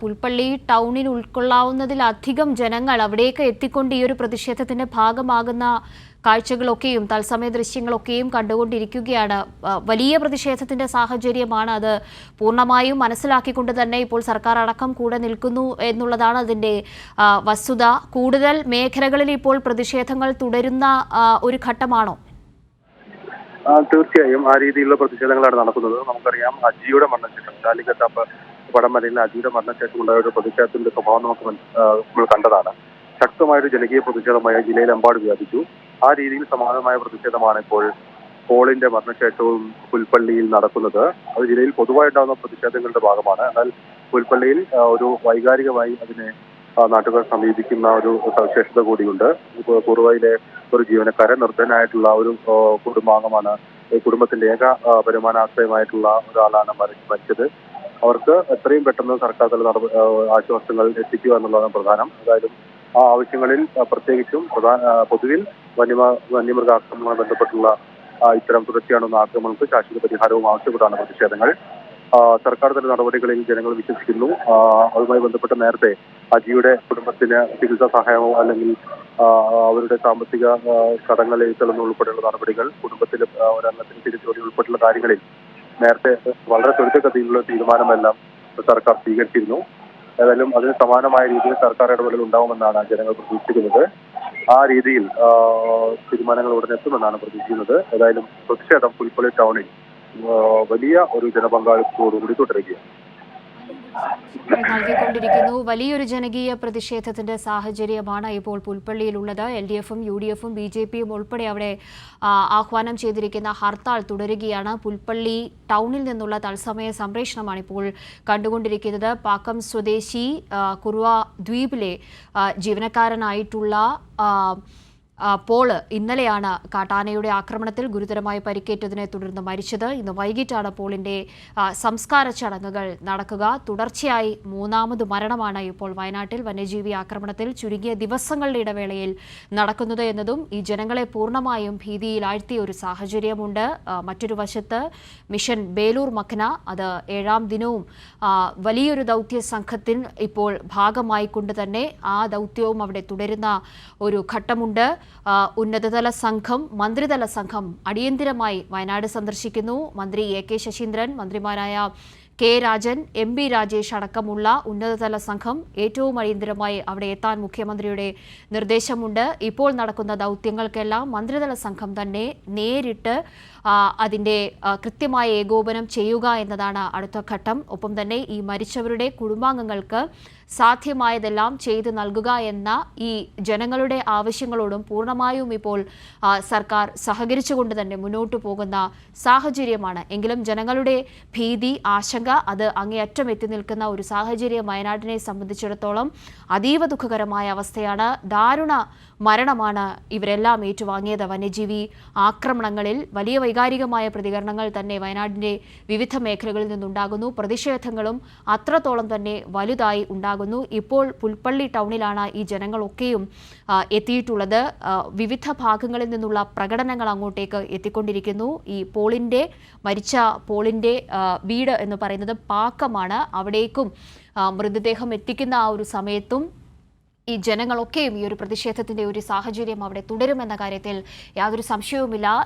പുൽപ്പള്ളി ടൗണിൽ ഉൾക്കൊള്ളാവുന്നതിലധികം ജനങ്ങൾ അവിടേക്ക് എത്തിക്കൊണ്ട് ഈ ഒരു പ്രതിഷേധത്തിന്റെ ഭാഗമാകുന്ന കാഴ്ചകളൊക്കെയും തത്സമയ ദൃശ്യങ്ങളൊക്കെയും കണ്ടുകൊണ്ടിരിക്കുകയാണ്. വലിയ പ്രതിഷേധത്തിന്റെ സാഹചര്യമാണ്. അത് പൂർണ്ണമായും മനസ്സിലാക്കിക്കൊണ്ട് തന്നെ ഇപ്പോൾ സർക്കാർ അടക്കം കൂടെ നിൽക്കുന്നു എന്നുള്ളതാണ് അതിന്റെ വസ്തുത. കൂടുതൽ മേഖലകളിൽ ഇപ്പോൾ പ്രതിഷേധങ്ങൾ തുടരുന്ന ഒരു ഘട്ടമാണോ? തീർച്ചയായും ആ രീതിയിലുള്ള പ്രതിഷേധങ്ങളാണ് നടക്കുന്നത്. നമുക്കറിയാം, അജിയുടെ മരണശേഷം കാലിക്കറ്റ് വടംവലയിൽ അജിയുടെ മരണശേഷം ഉണ്ടായ ഒരു പ്രതിഷേധത്തിന്റെ സ്വഭാവം നമ്മൾ കണ്ടതാണ്. ശക്തമായൊരു ജനകീയ പ്രതിഷേധമായ ജില്ലയിലെമ്പാട് വ്യാപിച്ചു. ആ രീതിയിൽ സമാനമായ പ്രതിഷേധമാണ് ഇപ്പോൾ പോളിന്റെ മരണശേഷവും പുൽപ്പള്ളിയിൽ നടക്കുന്നത്. അത് ജില്ലയിൽ പൊതുവായിട്ടുണ്ടാകുന്ന പ്രതിഷേധങ്ങളുടെ ഭാഗമാണ്. എന്നാൽ പുൽപ്പള്ളിയിൽ ഒരു വൈകാരികമായി അതിനെ നാട്ടുകാർ സമീപിക്കുന്ന ഒരു സവിശേഷത കൂടിയുണ്ട്. പൂർവ്വയിലെ ഒരു ജീവനക്കാരൻ നിർദ്ധനായിട്ടുള്ള ഒരു കുടുംബാംഗമാണ്. ഈ കുടുംബത്തിന്റെ ഏക വരുമാനാശ്രയമായിട്ടുള്ള ഒരാളാണ് മരിച്ചത്. അവർക്ക് എത്രയും പെട്ടെന്ന് സർക്കാർ തല ആശ്വാസങ്ങൾ എത്തിക്കുക എന്നുള്ളതാണ് പ്രധാനം. അതായത് ആ ആവശ്യങ്ങളിൽ പ്രത്യേകിച്ചും പൊതുവിൽ വന്യമൃഗാക്രമണവുമായി ബന്ധപ്പെട്ടുള്ള ഇത്തരം തുടർച്ചയാണെന്ന ആക്രമണങ്ങൾക്ക് ശാശ്വത പരിഹാരവും ആവശ്യപ്പെട്ടാണ് പ്രതിഷേധങ്ങൾ. സർക്കാർ തല നടപടികളിൽ ജനങ്ങൾ വിശ്വസിക്കുന്നു. അതുമായി ബന്ധപ്പെട്ട് നേരത്തെ അജിയുടെ കുടുംബത്തിന് ചികിത്സാ സഹായമോ അല്ലെങ്കിൽ അവരുടെ സാമ്പത്തിക കടങ്ങൾ എഴുത്തലെന്ന് ഉൾപ്പെടെയുള്ള നടപടികൾ, കുടുംബത്തിൽ ഒരംഗത്തിന് തിരിച്ചുപോയി ഉൾപ്പെടെയുള്ള കാര്യങ്ങളിൽ നേരത്തെ വളരെ ത്വരിതഗതിയിലുള്ള തീരുമാനമെല്ലാം സർക്കാർ സ്വീകരിച്ചിരുന്നു. ഏതായാലും അതിന് സമാനമായ രീതിയിൽ സർക്കാർ ഇടപെടൽ ഉണ്ടാവുമെന്നാണ് ജനങ്ങൾ പ്രതീക്ഷിക്കുന്നത്. ആ രീതിയിൽ തീരുമാനങ്ങൾ ഉടനെ എത്തുമെന്നാണ് പ്രതീക്ഷിക്കുന്നത്. ഏതായാലും പ്രതിഷേധം പുൽപ്പള്ളി ടൗണിൽ വലിയ ഒരു ജനപങ്കാളിത്തത്തോടുകൂടി തുടരുകയാണ്. നൽകിക്കൊണ്ടിരിക്കുന്നു. വലിയൊരു ജനകീയ പ്രതിഷേധത്തിന്റെ സാഹചര്യമാണ് ഇപ്പോൾ പുൽപ്പള്ളിയിലുള്ളത്. LDF-ഉം UDF-ഉം BJP-യും ഉൾപ്പെടെ അവിടെ ആഹ്വാനം ചെയ്തിരിക്കുന്ന ഹർത്താൽ തുടരുകയാണ്. പുൽപ്പള്ളി ടൗണിൽ നിന്നുള്ള തത്സമയ സംപ്രേഷണമാണ് ഇപ്പോൾ കണ്ടുകൊണ്ടിരിക്കുന്നത്. പാക്കം സ്വദേശി കുറുവ ദ്വീപിലെ ജീവനക്കാരനായിട്ടുള്ള പോള് ഇന്നലെയാണ് കാട്ടാനയുടെ ആക്രമണത്തിൽ ഗുരുതരമായി പരിക്കേറ്റതിനെ തുടർന്ന് മരിച്ചത്. ഇന്ന് വൈകിട്ടാണ് പോളിന്റെ സംസ്കാര ചടങ്ങുകൾ നടക്കുക. തുടർച്ചയായി മൂന്നാമത് മരണമാണ് ഇപ്പോൾ വയനാട്ടിൽ വന്യജീവി ആക്രമണത്തിൽ ചുരുങ്ങിയ ദിവസങ്ങളുടെ ഇടവേളയിൽ നടക്കുന്നത് എന്നതും ഈ ജനങ്ങളെ പൂർണ്ണമായും ഭീതിയിലാഴ്ത്തിയ ഒരു സാഹചര്യമുണ്ട്. മറ്റൊരു വശത്ത് മിഷൻ ബേലൂർ മഖന അത് 7ാം ദിനവും വലിയൊരു ദൗത്യ സംഘത്തിൽ ഇപ്പോൾ ഭാഗമായിക്കൊണ്ട് തന്നെ ആ ദൗത്യവും അവിടെ തുടരുന്ന ഒരു ഘട്ടമുണ്ട്. ഉന്നതതല സംഘം, മന്ത്രിതല സംഘം അടിയന്തിരമായി വയനാട് സന്ദർശിക്കുന്നു. മന്ത്രി AK ശശീന്ദ്രൻ, മന്ത്രിമാരായ K രാജൻ, MB രാജേഷ് അടക്കമുള്ള ഉന്നതതല സംഘം ഏറ്റവും അടിയന്തിരമായി അവിടെ എത്താൻ മുഖ്യമന്ത്രിയുടെ നിർദ്ദേശമുണ്ട്. ഇപ്പോൾ നടക്കുന്ന ദൗത്യങ്ങൾക്കെല്ലാം മന്ത്രിതല സംഘം തന്നെ നേരിട്ട് അതിൻ്റെ കൃത്യമായ ഏകോപനം ചെയ്യുക എന്നതാണ് അടുത്ത ഘട്ടം. ഒപ്പം തന്നെ ഈ മരിച്ചവരുടെ കുടുംബാംഗങ്ങൾക്ക് സാധ്യമായതെല്ലാം ചെയ്തു നൽകുക എന്ന ഈ ജനങ്ങളുടെ ആവശ്യങ്ങളോടും പൂർണ്ണമായും ഇപ്പോൾ സർക്കാർ സഹകരിച്ചുകൊണ്ട് തന്നെ മുന്നോട്ടു പോകുന്ന സാഹചര്യമാണ്. എങ്കിലും ജനങ്ങളുടെ ഭീതി, ആശങ്ക അത് അങ്ങേയറ്റം എത്തി നിൽക്കുന്ന ഒരു സാഹചര്യം വയനാട്ടിനെ സംബന്ധിച്ചിടത്തോളം അതീവ ദുഃഖകരമായ അവസ്ഥയാണ്. ദാരുണ മരണമാണ് ഇവരെല്ലാം ഏറ്റുവാങ്ങിയത്. വന്യജീവി ആക്രമണങ്ങളിൽ വലിയ വൈകാരികമായ പ്രതികരണങ്ങൾ തന്നെ വയനാടിൻ്റെ വിവിധ മേഖലകളിൽ നിന്നുണ്ടാകുന്നു. പ്രതിഷേധങ്ങളും അത്രത്തോളം തന്നെ വലുതായി ഉണ്ടാകുന്നു. ഇപ്പോൾ പുൽപ്പള്ളി ടൗണിലാണ് ഈ ജനങ്ങളൊക്കെയും എത്തിയിട്ടുള്ളത്. വിവിധ ഭാഗങ്ങളിൽ നിന്നുള്ള പ്രകടനങ്ങൾ അങ്ങോട്ടേക്ക് എത്തിക്കൊണ്ടിരിക്കുന്നു. ഈ മരിച്ച പോളിൻ്റെ വീട് എന്ന് പറയുന്നത് പാക്കമാണ്. അവിടേക്കും മൃതദേഹം എത്തിക്കുന്ന ആ ഒരു സമയത്തും ഈ ജനങ്ങളൊക്കെയും ഈ ഒരു പ്രതിഷേധത്തിന്റെ ഒരു സാഹചര്യം അവിടെ തുടരുമെന്ന കാര്യത്തിൽ യാതൊരു സംശയവുമില്ല.